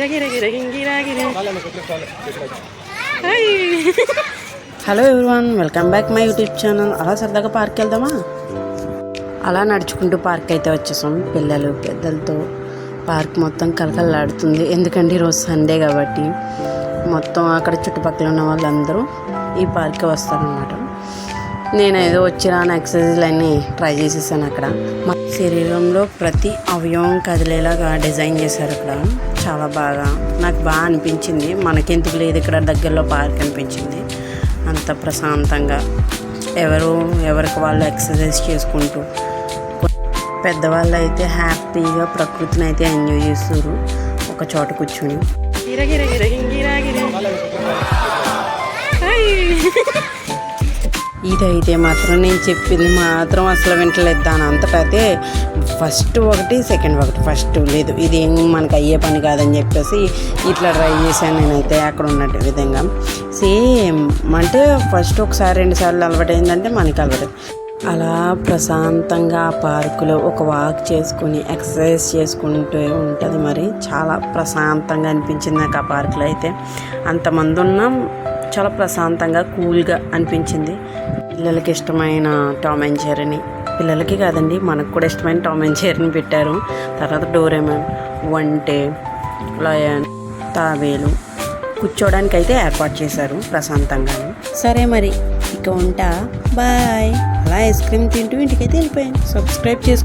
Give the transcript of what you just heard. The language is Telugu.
Hello everyone, welcome back my YouTube channel. అలా సరదాగా పార్క్ వెళ్దామా? అలా నడుచుకుంటూ పార్క్ అయితే వచ్చేసాం. పిల్లలు పెద్దలతో పార్క్ మొత్తం కలకలలాడుతుంది. ఎందుకంటే ఈరోజు సండే కాబట్టి మొత్తం అక్కడ చుట్టుపక్కల ఉన్న వాళ్ళందరూ ఈ పార్క్కి వస్తారనమాట. నేనేదో వచ్చిన ఎక్సర్సైజ్లు అన్నీ ట్రై చేసేసాను. అక్కడ మా శరీరంలో ప్రతి అవయవం కదిలేలాగా డిజైన్ చేశారు. అక్కడ చాలా బాగా నాకు బాగా అనిపించింది. మనకెందుకు లేదు ఇక్కడ దగ్గరలో పార్క్ అనిపించింది. అంత ప్రశాంతంగా ఎవరికి వాళ్ళు ఎక్సర్సైజ్ చేసుకుంటూ, పెద్దవాళ్ళు అయితే హ్యాపీగా ప్రకృతిని అయితే ఎంజాయ్ చేస్తారు ఒక చోట కూర్చుని. ఇదైతే మాత్రం నేను చెప్పింది మాత్రం అసలు వింటలేదు. దాని అంతటా అయితే ఫస్ట్ ఒకటి సెకండ్ ఒకటి, ఫస్ట్ లేదు ఇది ఏం మనకు అయ్యే పని కాదని చెప్పేసి ఇట్లా ట్రై చేశాను నేనైతే. అక్కడ ఉన్నట్టు విధంగా సేమ్ అంటే ఫస్ట్ ఒకసారి 2 సార్లు అలవాటు అయిందంటే మనకి అలవాటు. అలా ప్రశాంతంగా ఆ పార్కులో ఒక వాక్ చేసుకుని ఎక్సర్సైజ్ చేసుకుంటూ ఉంటుంది. మరి చాలా ప్రశాంతంగా అనిపించింది నాకు ఆ పార్కులో అయితే. అంతమంది ఉన్నాం, చాలా ప్రశాంతంగా కూల్గా అనిపించింది. పిల్లలకి ఇష్టమైన టామ్ అండ్ జెర్రీని, పిల్లలకి కాదండి మనకు కూడా ఇష్టమైన టామ్ అండ్ జెర్రీని పెట్టారు. తర్వాత డోరేమాన్, వంటే, లయన్, తాబేలు కూర్చోడానికి అయితే ఏర్పాటు చేశారు ప్రశాంతంగా. సరే మరి ఇక ఉంటా, బాయ్. అలా ఐస్ క్రీమ్ తింటూ ఇంటికైతే వెళ్ళిపోయాను. సబ్స్క్రైబ్ చేసుకో.